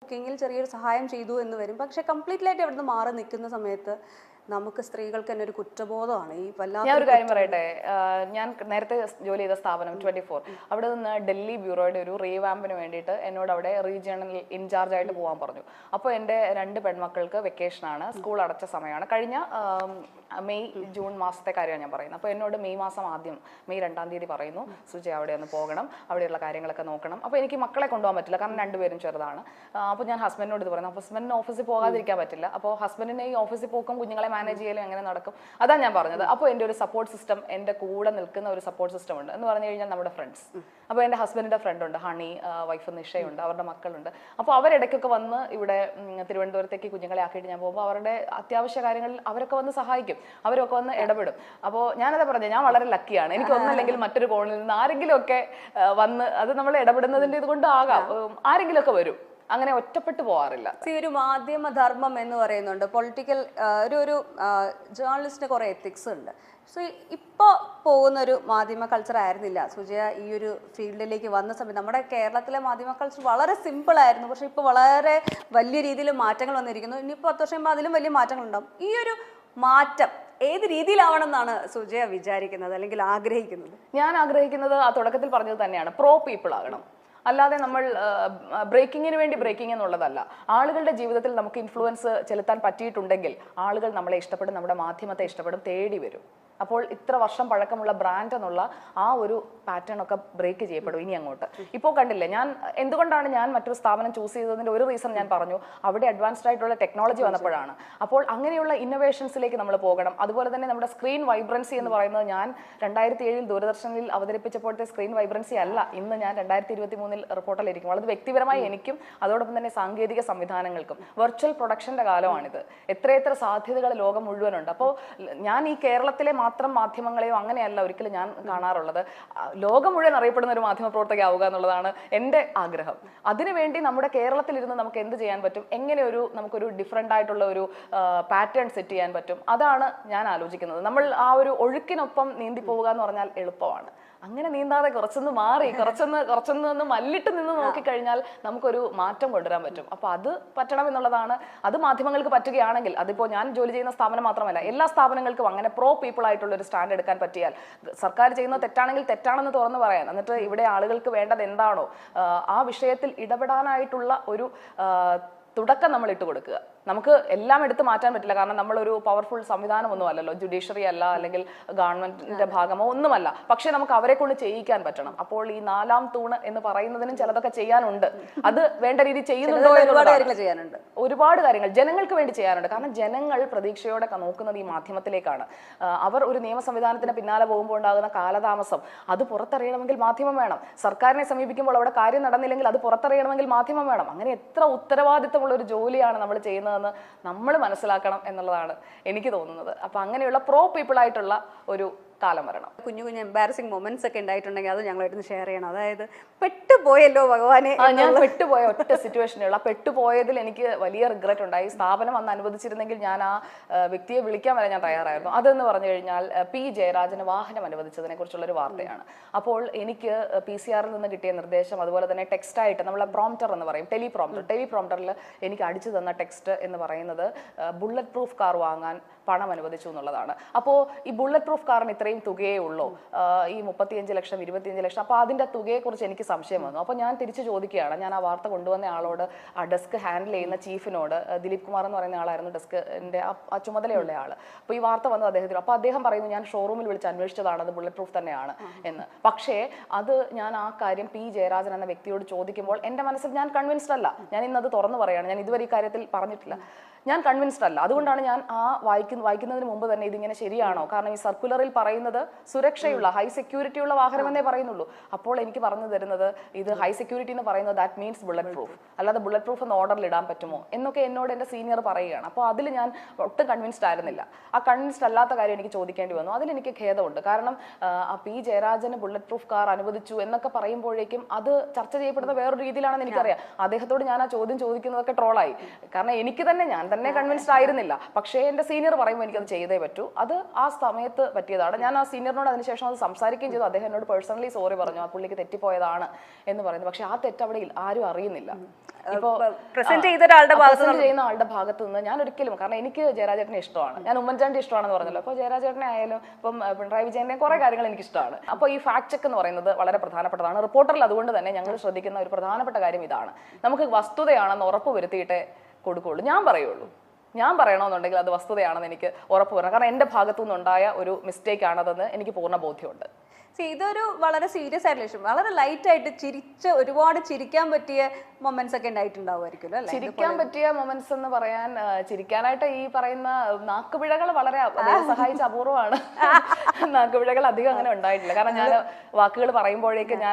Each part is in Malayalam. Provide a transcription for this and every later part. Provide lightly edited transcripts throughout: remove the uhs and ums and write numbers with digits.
കുക്കിങ്ങിൽ ചെറിയൊരു സഹായം ചെയ്തു എന്ന് വരും. പക്ഷെ കംപ്ലീറ്റ്ലി ആയിട്ട് അവിടുന്ന് മാറി നിൽക്കുന്ന സമയത്ത് നമുക്ക് സ്ത്രീകൾക്ക് തന്നെ ഒരു കുറ്റബോധമാണ് ഈ ഞാൻ ഒരു കാര്യം പറയട്ടെ, ഞാൻ നേരത്തെ ജോലി ചെയ്ത സ്ഥാപനം 24 അവിടെ നിന്ന് ഡൽഹി ബ്യൂറോയുടെ ഒരു റീവാമ്പിന് വേണ്ടിയിട്ട് എന്നോട് അവിടെ റീജിയണൽ ഇൻചാർജ് ആയിട്ട് പോകാൻ പറഞ്ഞു. അപ്പോൾ എൻ്റെ 2 പെൺമക്കൾക്ക് വെക്കേഷനാണ്, സ്കൂൾ അടച്ച സമയമാണ്. കഴിഞ്ഞ മെയ് ജൂൺ മാസത്തെ കാര്യമാണ് ഞാൻ പറയുന്നത്. അപ്പോൾ എന്നോട് മെയ് 2-ാം തീയതി പറയുന്നു, സുജയ അവിടെ ഒന്ന് പോകണം, അവിടെയുള്ള കാര്യങ്ങളൊക്കെ നോക്കണം. അപ്പോൾ എനിക്ക് മക്കളെ കൊണ്ടുപോകാൻ പറ്റില്ല, കാരണം 2 പേരും ചെറുതാണ്. അപ്പോൾ ഞാൻ ഹസ്ബൻഡിനോട് ഇത് പറയുന്നു. ഹസ്ബൻഡിന് ഓഫീസിൽ പോകാതിരിക്കാൻ പറ്റില്ല. അപ്പോൾ ഹസ്ബൻഡിനെ ഈ ഓഫീസിൽ പോക്കും കുഞ്ഞുങ്ങളെ മാനേജ് ചെയ്യലും എങ്ങനെ നടക്കും, അതാണ് ഞാൻ പറഞ്ഞത്. അപ്പോൾ എൻ്റെ ഒരു സപ്പോർട്ട് സിസ്റ്റം, എൻ്റെ കൂടെ നിൽക്കുന്ന ഒരു സപ്പോർട്ട് സിസ്റ്റം ഉണ്ട് എന്ന് പറഞ്ഞു കഴിഞ്ഞാൽ നമ്മുടെ ഫ്രണ്ട്സ്. അപ്പോൾ എൻ്റെ ഹസ്ബൻഡിൻ്റെ ഫ്രണ്ട് ഉണ്ട്, ഹണി, വൈഫ് നിഷയുണ്ട്, അവരുടെ മക്കളുണ്ട്. അപ്പോൾ അവരിടയ്ക്കൊക്കെ വന്ന് ഇവിടെ തിരുവനന്തപുരത്തേക്ക് കുഞ്ഞുങ്ങളെ ആക്കിയിട്ട് ഞാൻ പോകുമ്പോൾ അവരുടെ അത്യാവശ്യ കാര്യങ്ങളിൽ അവരൊക്കെ വന്ന് സഹായിക്കും, അവരൊക്കെ വന്ന് ഇടപെടും. അപ്പോൾ ഞാനത് പറഞ്ഞു, ഞാൻ വളരെ ലക്കിയാണ്. എനിക്ക് ഒന്നല്ലെങ്കിൽ മറ്റൊരു കോണിൽ നിന്ന് ആരെങ്കിലും ഒക്കെ വന്ന്, അത് നമ്മൾ ഇടപെടുന്നതിൻ്റെ ഇതുകൊണ്ട് ആകാം, ആരെങ്കിലും ഒക്കെ വരും. അങ്ങനെ ഒറ്റപ്പെട്ടു പോകാറില്ല. ഒരു മാധ്യമധർമ്മം എന്ന് പറയുന്നുണ്ട്, പൊളിറ്റിക്കൽ ഒരു ജേർണലിസ്റ്റിന് കുറേ എത്തിക്സ് ഉണ്ട്. സോ ഇപ്പോൾ പോകുന്ന ഒരു മാധ്യമ കൾച്ചർ ആയിരുന്നില്ല സുജയ ഈ ഒരു ഫീൽഡിലേക്ക് വന്ന സമയത്ത്. നമ്മുടെ കേരളത്തിലെ മാധ്യമ കൾച്ചർ വളരെ സിമ്പിൾ ആയിരുന്നു, പക്ഷെ ഇപ്പോൾ വളരെ വലിയ രീതിയിൽ മാറ്റങ്ങൾ വന്നിരിക്കുന്നു. ഇനിയിപ്പോൾ 10 വർഷം കഴിയുമ്പോൾ അതിലും വലിയ മാറ്റങ്ങൾ ഉണ്ടാവും. ഈ ഒരു മാറ്റം ഏത് രീതിയിലാവണമെന്നാണ് സുജയ വിചാരിക്കുന്നത് അല്ലെങ്കിൽ ആഗ്രഹിക്കുന്നത്? ഞാൻ ആഗ്രഹിക്കുന്നത് ആ തുടക്കത്തിൽ പറഞ്ഞത് തന്നെയാണ്, പ്രോ പീപ്പിൾ ആകണം. അല്ലാതെ നമ്മൾ ബ്രേക്കിങ്ങിന് വേണ്ടി ബ്രേക്കിംഗ് എന്നുള്ളതല്ല. ആളുകളുടെ ജീവിതത്തിൽ നമുക്ക് ഇൻഫ്ലുവൻസ് ചെലുത്താൻ പറ്റിയിട്ടുണ്ടെങ്കിൽ ആളുകൾ നമ്മളെ ഇഷ്ടപ്പെടും, നമ്മുടെ മാധ്യമത്തെ ഇഷ്ടപ്പെടും, തേടി വരും. അപ്പോൾ ഇത്ര വർഷം പഴക്കമുള്ള ബ്രാൻഡ് എന്നുള്ള ആ ഒരു പാറ്റേൺ ഒക്കെ ബ്രേക്ക് ചെയ്യപ്പെടും ഇനി അങ്ങോട്ട്. ഇപ്പോൾ കണ്ടില്ലേ, എന്തുകൊണ്ടാണ് ഞാൻ മറ്റൊരു സ്ഥാപനം ചൂസ് ചെയ്തതിൻ്റെ ഒരു റീസൺ ഞാൻ പറഞ്ഞു, അവിടെ അഡ്വാൻസ്ഡ് ആയിട്ടുള്ള ടെക്നോളജി വന്നപ്പോഴാണ്. അപ്പോൾ അങ്ങനെയുള്ള ഇന്നോവേഷൻസിലേക്ക് നമ്മൾ പോകണം. അതുപോലെ തന്നെ നമ്മുടെ സ്ക്രീൻ വൈബ്രൻസി എന്ന് പറയുന്നത് ഞാൻ 2007 ദൂരദർശനിൽ അവതരിപ്പിച്ചപ്പോഴത്തെ സ്ക്രീൻ വൈബ്രൻസി അല്ല ഇന്ന് ഞാൻ 2023 റിപ്പോർട്ടിലിരിക്കും. വളരെ വ്യക്തിപരമായി എനിക്കും അതോടൊപ്പം തന്നെ സാങ്കേതിക സംവിധാനങ്ങൾക്കും വെർച്വൽ പ്രൊഡക്ഷന്റെ കാലമാണിത്. എത്രയെത്ര സാധ്യതകൾ ലോകം മുഴുവനുണ്ട്. അപ്പോൾ ഞാൻ ഈ കേരളത്തിലെ മാത്രം മാധ്യമങ്ങളെയോ അങ്ങനെയല്ല ഒരിക്കലും ഞാൻ കാണാറുള്ളത്. ലോകം മുഴുവൻ അറിയപ്പെടുന്ന ഒരു മാധ്യമ പ്രവർത്തകയാവുക എന്നുള്ളതാണ് എൻ്റെ ആഗ്രഹം. അതിനുവേണ്ടി നമ്മുടെ കേരളത്തിലിരുന്ന് നമുക്ക് എന്ത് ചെയ്യാൻ പറ്റും, എങ്ങനെ നമുക്കൊരു ഡിഫറെൻ്റ് ആയിട്ടുള്ള ഒരു പാറ്റേൺ സെറ്റ് ചെയ്യാൻ പറ്റും, അതാണ് ഞാൻ ആലോചിക്കുന്നത്. നമ്മൾ ആ ഒരു ഒഴുക്കിനൊപ്പം നീന്തി പോവുക എന്ന് പറഞ്ഞാൽ എളുപ്പമാണ്. അങ്ങനെ നീന്താതെ കുറച്ചൊന്ന് മാറി കുറച്ചൊന്ന് മല്ലിട്ട് നിന്ന് നോക്കിക്കഴിഞ്ഞാൽ നമുക്കൊരു മാറ്റം കൊണ്ടുവരാൻ പറ്റും. അപ്പോൾ അത് പറ്റണം എന്നുള്ളതാണ്. അത് മാധ്യമങ്ങൾക്ക് പറ്റുകയാണെങ്കിൽ, അതിപ്പോൾ ഞാൻ ജോലി ചെയ്യുന്ന സ്ഥാപനം മാത്രമല്ല, എല്ലാ സ്ഥാപനങ്ങൾക്കും അങ്ങനെ പ്രോ പീപ്പിൾ ആയിട്ടുള്ള ഒരു സ്റ്റാൻഡ് എടുക്കാൻ പറ്റിയാൽ, സർക്കാർ ചെയ്യുന്നത് തെറ്റാണെങ്കിൽ തെറ്റാണെന്ന് തുറന്നു പറയാൻ, എന്നിട്ട് ഇവിടെ ആളുകൾക്ക് വേണ്ടത് എന്താണോ ആ വിഷയത്തിൽ ഇടപെടാനായിട്ടുള്ള ഒരു തുടക്കം നമ്മൾ ഇട്ട് കൊടുക്കുക. നമുക്ക് എല്ലാം എടുത്ത് മാറ്റാൻ പറ്റില്ല, കാരണം നമ്മളൊരു പവർഫുൾ സംവിധാനമൊന്നും അല്ലല്ലോ, ജുഡീഷ്യറി അല്ല, അല്ലെങ്കിൽ ഗവൺമെന്റിന്റെ ഭാഗമോ ഒന്നുമല്ല. പക്ഷെ നമുക്ക് അവരെ കൊണ്ട് ചെയ്യിക്കാൻ പറ്റണം. അപ്പോൾ ഈ 4ാം തൂണ് എന്ന് പറയുന്നതിനും ചിലതൊക്കെ ചെയ്യാനുണ്ട്. അത് വേണ്ട രീതി ചെയ്യുന്നുണ്ടോ? ഒരുപാട് കാര്യങ്ങൾ ജനങ്ങൾക്ക് വേണ്ടി ചെയ്യാനുണ്ട്. കാരണം ജനങ്ങൾ പ്രതീക്ഷയോടെ നോക്കുന്നത് ഈ മാധ്യമത്തിലേക്കാണ്. അവർ ഒരു നിയമ സംവിധാനത്തിന് പിന്നാലെ പോകുമ്പോൾ ഉണ്ടാകുന്ന കാലതാമസം, അത് പുറത്തറിയണമെങ്കിൽ മാധ്യമം വേണം. സർക്കാരിനെ സമീപിക്കുമ്പോൾ അവിടെ കാര്യം നടന്നില്ലെങ്കിൽ അത് പുറത്തറിയണമെങ്കിൽ മാധ്യമം വേണം. അങ്ങനെ എത്ര ഉത്തരവാദിത്തമുള്ള ഒരു ജോലിയാണ് നമ്മൾ ചെയ്യുന്നത് നമ്മൾ മനസ്സിലാക്കണം എന്നുള്ളതാണ് എനിക്ക് തോന്നുന്നത്. അപ്പൊ അങ്ങനെയുള്ള പ്രോ പീപ്പിൾ ആയിട്ടുള്ള ഒരു കാലം വരണം. കുഞ്ഞു എംബാരസിംഗ് മൊമെന്റ്സ് ഒക്കെ ഉണ്ടായിട്ടുണ്ടെങ്കിൽ അത് ഞങ്ങളായിട്ട് ഷെയർ ചെയ്യണം. അതായത് പെട്ടുപോയല്ലോ ഭഗവാനെ. ഞാൻ പെട്ടുപോയ ഒറ്റ സിറ്റുവേഷനുള്ള പെട്ടുപോയതിൽ എനിക്ക് വലിയ റിഗ്രറ്റ് ഉണ്ടായി. സ്ഥാപനം അന്ന് അനുവദിച്ചിരുന്നെങ്കിൽ ഞാൻ ആ വ്യക്തിയെ വിളിക്കാൻ വരെ ഞാൻ തയ്യാറായിരുന്നു. അതെന്ന് പറഞ്ഞു കഴിഞ്ഞാൽ പി ജയരാജന് വാഹനം അനുവദിച്ചതിനെ കുറിച്ചുള്ള ഒരു വാർത്തയാണ്. അപ്പോൾ എനിക്ക് PCR നിന്ന് കിട്ടിയ നിർദ്ദേശം, അതുപോലെ തന്നെ ടെക്സ്റ്റായിട്ട് നമ്മളെ പ്രോംപ്റ്റർ എന്ന് പറയും, ടെലിപ്രോംപ്റ്ററിൽ എനിക്ക് അടിച്ചു തന്ന ടെക്സ്റ്റ് എന്ന് പറയുന്നത് ബുള്ളറ്റ് പ്രൂഫ് കാർ വാങ്ങാൻ പണം അനുവദിച്ചു എന്നുള്ളതാണ്. അപ്പോൾ ഈ ബുള്ളറ്റ് പ്രൂഫ് കാറിന് ഇത്രയും തുകയേ ഉള്ളൂ, ഈ 35 ലക്ഷം 25 ലക്ഷം. അപ്പോൾ അതിൻ്റെ തുകയെക്കുറിച്ച് എനിക്ക് സംശയം വന്നു. അപ്പോൾ ഞാൻ തിരിച്ചു ചോദിക്കുകയാണ്. ഞാൻ ആ വാർത്ത കൊണ്ടുവന്ന ആളോട്, ആ ഡെസ്ക് ഹാൻഡിൽ ചെയ്യുന്ന ചീഫിനോട്, ദിലീപ് കുമാർ എന്ന് പറയുന്ന ആളായിരുന്നു ഡെസ്കിൻ്റെ ആ ചുമതലയുള്ള ആൾ. അപ്പോൾ ഈ വാർത്ത വന്നു അദ്ദേഹത്തിന്. അപ്പോൾ അദ്ദേഹം പറയുന്നു, ഞാൻ ഷോറൂമിൽ വിളിച്ച് അന്വേഷിച്ചതാണ്, അത് ബുള്ളറ്റ് പ്രൂഫ് തന്നെയാണ് എന്ന്. പക്ഷേ അത് ഞാൻ ആ കാര്യം പി ജയരാജൻ എന്ന വ്യക്തിയോട് ചോദിക്കുമ്പോൾ എൻ്റെ മനസ്സിൽ ഞാൻ കൺവിൻസ്ഡ് അല്ല. ഞാൻ ഇന്നത് തുറന്നു പറയുകയാണ്, ഞാൻ ഇതുവരെ ഈ കാര്യത്തിൽ പറഞ്ഞിട്ടില്ല, ഞാൻ കൺവിൻസ്ഡ് അല്ല. അതുകൊണ്ടാണ് ഞാൻ ആ വായിക്കുന്നതിന് മുമ്പ് തന്നെ ഇതിങ്ങനെ ശരിയാണോ, കാരണം ഈ സർക്കുലറിൽ പറയുന്നത് സുരക്ഷയുള്ള ഹൈ സെക്യൂരിറ്റി ഉള്ള വാഹനം എന്നേ പറയുന്നുള്ളൂ. അപ്പോൾ എനിക്ക് പറഞ്ഞു തരുന്നത് ഇത് ഹൈ സെക്യൂരിറ്റി എന്ന് പറയുന്നത് ദാറ്റ് മീൻസ് ബുള്ളറ്റ് പ്രൂഫ്, അല്ലാതെ ബുള്ളറ്റ് പ്രൂഫ് എന്ന് ഓർഡറിൽ ഇടാൻ പറ്റുമോ എന്നൊക്കെ എന്നോട് എൻ്റെ സീനിയർ പറയുകയാണ്. അപ്പോൾ അതിൽ ഞാൻ ഒട്ടും കൺവിൻസ്ഡ് ആയിരുന്നില്ല. ആ കൺവിൻസ്ഡ് അല്ലാത്ത കാര്യം എനിക്ക് ചോദിക്കേണ്ടി വന്നു. അതിലെനിക്ക് ഖേദമുണ്ട്. കാരണം ആ പി ജയരാജന് ബുള്ളറ്റ് പ്രൂഫ് കാർ അനുവദിച്ചു എന്നൊക്കെ പറയുമ്പോഴേക്കും അത് ചർച്ച ചെയ്യപ്പെടുന്ന വേറൊരു രീതിയിലാണെന്ന് എനിക്കറിയാം. അദ്ദേഹത്തോട് ഞാൻ ആ ചോദ്യം ചോദിക്കുന്നതൊക്കെ ട്രോളായി. കാരണം എനിക്ക് ഞാൻ തന്നെ കൺവിൻസ്ഡ് ആയിരുന്നില്ല. പക്ഷേ എൻ്റെ സീനിയർ പറയുമ്പോൾ എനിക്കത് ചെയ്തേ പറ്റൂ. അത് ആ സമയത്ത് പറ്റിയതാണ്. ഞാൻ ആ സീനിയറിനോട് അതിനുശേഷം അത് സംസാരിക്കുകയും ചെയ്തു. അദ്ദേഹം എന്നോട് പേഴ്സണലി സോറി പറഞ്ഞു, ആ പുള്ളിക്ക് തെറ്റിപ്പോയതാണ് എന്ന് പറയുന്നത്. പക്ഷെ ആ തെറ്റ് അവിടെ ആരും അറിയുന്നില്ല. ഇപ്പോ പ്രസന്റ് ചെയ്ത ഒരാളുടെ ചെയ്യുന്ന ആളുടെ ഭാഗത്ത് നിന്ന് ഞാൻ ഒരിക്കലും, കാരണം എനിക്ക് ജയരാജേട്ടനെ ഇഷ്ടമാണ്, ഞാൻ ഉമ്മൻചാണ്ടി ഇഷ്ടമാണെന്ന് പറഞ്ഞല്ലോ, അപ്പോൾ ജയരാജേട്ടനെ ആയാലും ഇപ്പം പിണറായി വിജയന്റെ കുറെ കാര്യങ്ങൾ എനിക്ക് ഇഷ്ടമാണ്. അപ്പോൾ ഈ ഫാക്ട് ചെക്ക് എന്ന് പറയുന്നത് വളരെ പ്രധാനപ്പെട്ടതാണ് റിപ്പോർട്ടറിൽ. അതുകൊണ്ട് തന്നെ ഞങ്ങൾ ശ്രദ്ധിക്കുന്ന ഒരു പ്രധാനപ്പെട്ട കാര്യം ഇതാണ്, നമുക്ക് വസ്തുതയാണെന്ന് ഉറപ്പ് വരുത്തിയിട്ടേ കൊടുക്കുകയുള്ളൂ. ഞാൻ പറയണമെന്നുണ്ടെങ്കിൽ അത് വസ്തുതയാണെന്ന് എനിക്ക് ഉറപ്പ് വരണം, കാരണം എൻ്റെ ഭാഗത്തു നിന്നുണ്ടായ ഒരു മിസ്റ്റേക്ക് ആണതെന്ന് എനിക്ക് പൂർണ്ണ ബോധ്യമുണ്ട്. ഇതൊരു വളരെ സീരിയസ് ആയിട്ടുള്ള ഇഷ്യൂ, വളരെ ലൈറ്റ് ആയിട്ട് ഒരുപാട് ചിരിക്കാൻ പറ്റിയ മൊമെന്റ്സ് ഒക്കെ ഉണ്ടായിട്ടുണ്ടാവുമായിരിക്കും അല്ലേ? ചിരിക്കാൻ പറ്റിയ മൊമെന്റ്സ് എന്ന് പറയാൻ, ചിരിക്കാനായിട്ട് ഈ പറയുന്ന നാക്കുപിഴകൾ വളരെ ദൈവം സഹായിച്ച അപൂർവമാണ്. നാക്കുപിഴകൾ അധികം അങ്ങനെ ഉണ്ടായിട്ടില്ല. കാരണം ഞാൻ വാക്കുകൾ പറയുമ്പോഴേക്കും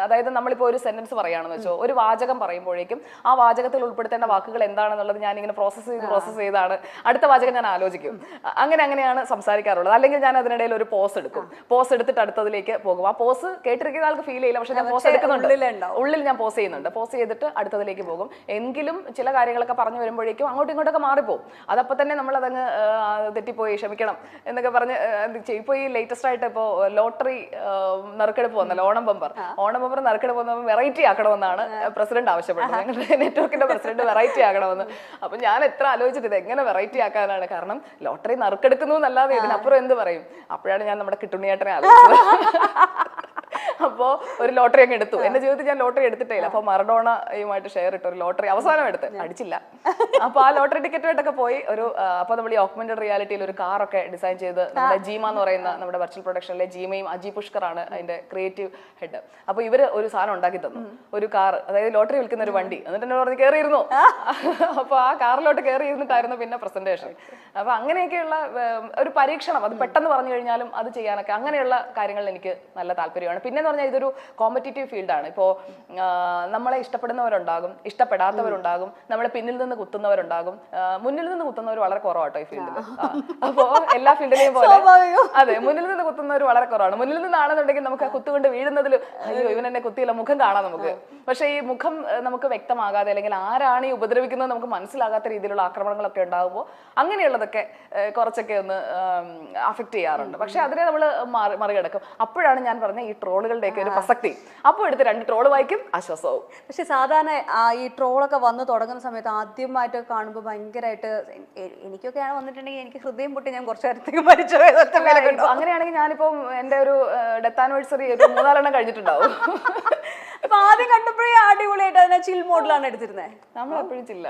അതായത് നമ്മളിപ്പോ ഒരു സെന്റൻസ് പറയുകയാണെന്ന് വെച്ചോ, ഒരു വാചകം പറയുമ്പോഴേക്കും ആ വാചകത്തിൽ ഉൾപ്പെടുത്തേണ്ട വാക്കുകൾ എന്താണെന്നുള്ളത് ഞാൻ ഇങ്ങനെ പ്രോസസ്സ് ചെയ്താണ് അടുത്ത വാചകം ഞാൻ ആലോചിക്കും. അങ്ങനെയാണ് സംസാരിക്കാറുള്ളത്. അല്ലെങ്കിൽ ഞാൻ അതിനിടയിൽ ഒരു പോസ് എടുത്തിട്ട് അടുത്തതിലേക്ക് പോകും. ആ പോസ് കേട്ടിരിക്കുന്ന ആൾക്ക് ഫീൽ ചെയ്യില്ല, പക്ഷെ ഞാൻ പോസ് എടുക്കുന്നുണ്ട്, ഉള്ളിൽ ഞാൻ പോസ് ചെയ്യുന്നുണ്ട്. പോസ് ചെയ്തിട്ട് അടുത്തതിലേക്ക് പോകും. എങ്കിലും ചില കാര്യങ്ങളൊക്കെ പറഞ്ഞു വരുമ്പോഴേക്കും അങ്ങോട്ടും ഇങ്ങോട്ടൊക്കെ മാറിപ്പോകും. അതപ്പോൾ തന്നെ നമ്മൾ അതങ്ങ് തെറ്റിപ്പോയി, ക്ഷമിക്കണം എന്നൊക്കെ പറഞ്ഞ് ഇപ്പോൾ ഈ ലേറ്റസ്റ്റ് ആയിട്ട് ഇപ്പോൾ ലോട്ടറി നറുക്കെടുപ്പ് വന്നല്ലോ, ഓണം ബമ്പർ നറുക്കെടുപ്പ് വന്നപ്പോൾ വെറൈറ്റി ആക്കണമെന്നാണ് പ്രസിഡന്റ് ആവശ്യപ്പെട്ടത്. ഞങ്ങളുടെ നെറ്റ്വർക്കിന്റെ പ്രസിഡന്റ് വെറൈറ്റി ആക്കണമെന്ന്. അപ്പൊ ഞാൻ എത്ര ആലോചിച്ചിട്ട് ഇത് എങ്ങനെ വെറൈറ്റി ആക്കാനാണ്, കാരണം ലോട്ടറി നറുക്കെടുക്കുന്നു എന്നല്ലാതെ ഇതിനപ്പുറം എന്ത് പറയും. അപ്പോഴാണ് ഞാൻ നമ്മുടെ കിട്ടുണ്ണിയേട്ടനെ ആലോചിച്ചത്. അപ്പോ ഒരു ലോട്ടറി അങ്ങ് എടുത്തു. എന്റെ ജീവിതത്തിൽ ഞാൻ ലോട്ടറി എടുത്തിട്ടില്ല. അപ്പൊ മറഡോണയുമായിട്ട് ഷെയർ ഇട്ടു ഒരു ലോട്ടറി, അവസാനം എടുത്ത് അടിച്ചില്ല. അപ്പൊ ആ ലോട്ടറി ടിക്കറ്റുമായിട്ടൊക്കെ പോയി അപ്പൊ നമ്മൾ ഈ ഓഗ്മെന്റഡ് റിയാലിറ്റിയിൽ ഒരു കാറൊക്കെ ഡിസൈൻ ചെയ്ത് നമ്മുടെ ജീമ എന്ന് പറയുന്ന നമ്മുടെ വെർച്വൽ പ്രൊഡക്ഷനിലെ ജീമയും അജി പുഷ്കറാണ് അതിന്റെ ക്രിയേറ്റീവ് ഹെഡ്. അപ്പൊ ഇവര് ഒരു സാധനം ഉണ്ടാക്കി തന്നു, ഒരു കാർ, അതായത് ലോട്ടറി വിൽക്കുന്ന ഒരു വണ്ടി. എന്നിട്ട് എന്നോട് പറഞ്ഞ് കയറിയിരുന്നു. അപ്പൊ ആ കാറിലോട്ട് കയറി ഇരുന്നിട്ടായിരുന്നു പിന്നെ പ്രസന്റേഷൻ. അപ്പൊ അങ്ങനെയൊക്കെയുള്ള ഒരു പരീക്ഷണം, അത് പെട്ടെന്ന് പറഞ്ഞു കഴിഞ്ഞാലും അത് ചെയ്യാനൊക്കെ അങ്ങനെയുള്ള കാര്യങ്ങളിൽ എനിക്ക് നല്ല താല്പര്യമാണ്. പിന്നെ എന്ന് പറഞ്ഞാൽ ഇതൊരു കോമ്പറ്റീറ്റീവ് ഫീൽഡാണ്. ഇപ്പോൾ നമ്മളെ ഇഷ്ടപ്പെടുന്നവരുണ്ടാകും, ഇഷ്ടപ്പെടാത്തവരുണ്ടാകും, നമ്മളെ പിന്നിൽ നിന്ന് കുത്തുന്നവരുണ്ടാകും. മുന്നിൽ നിന്ന് കുത്തുന്നവർ വളരെ കുറവാട്ടോ ഈ ഫീൽഡിൽ. അപ്പോ എല്ലാ ഫീൽഡിലെയും പോലെ അതെ, മുന്നിൽ നിന്ന് കുത്തുന്നവർ വളരെ കുറവാണ്. മുന്നിൽ നിന്നാണെന്നുണ്ടെങ്കിൽ നമുക്ക് ആ കുത്തുകൊണ്ട് വീഴുന്നതിൽ അയ്യോ ഇവൻ എന്നെ കുത്തിയില്ല, മുഖം കാണാം നമുക്ക്. പക്ഷെ ഈ മുഖം നമുക്ക് വ്യക്തമാകാതെ അല്ലെങ്കിൽ ആരാണ് ഈ ഉപദ്രവിക്കുന്നത് നമുക്ക് മനസ്സിലാകാത്ത രീതിയിലുള്ള ആക്രമണങ്ങളൊക്കെ ഉണ്ടാകുമ്പോൾ അങ്ങനെയുള്ളതൊക്കെ കുറച്ചൊക്കെ ഒന്ന് അഫക്ട് ചെയ്യാറുണ്ട്. പക്ഷെ അതിനെ നമ്മൾ മറികടക്കും. അപ്പോഴാണ് ഞാൻ പറഞ്ഞ ഈ ട്രോളുകളുടെയൊക്കെ ഒരു പ്രസക്തി. അപ്പോൾ എടുത്ത് 2 ട്രോള് വായിക്കും, ആശ്വാസവും. പക്ഷെ സാധാരണ ഈ ട്രോളൊക്കെ വന്ന് തുടങ്ങുന്ന സമയത്ത് ആദ്യമായിട്ട് കാണുമ്പോൾ ഭയങ്കരമായിട്ട് എനിക്കൊക്കെയാണ് വന്നിട്ടുണ്ടെങ്കിൽ എനിക്ക് ഹൃദയം പൊട്ടി ഞാൻ കുറച്ച് നേരത്തേക്ക് മരിച്ചു. അങ്ങനെയാണെങ്കിൽ ഞാനിപ്പം എന്റെ ഒരു ഡെത്ത് ആനിവേഴ്സറി ഒരു 3-4 കഴിഞ്ഞിട്ടുണ്ടാവും. അപ്പൊ ആദ്യം കണ്ടപ്പോഴേ അടിപൊളിയായിട്ട് അതിനെ ചിൽ മോഡിലാണ് എടുത്തിരുന്നത്. നമ്മളെപ്പോഴും ചില്ല.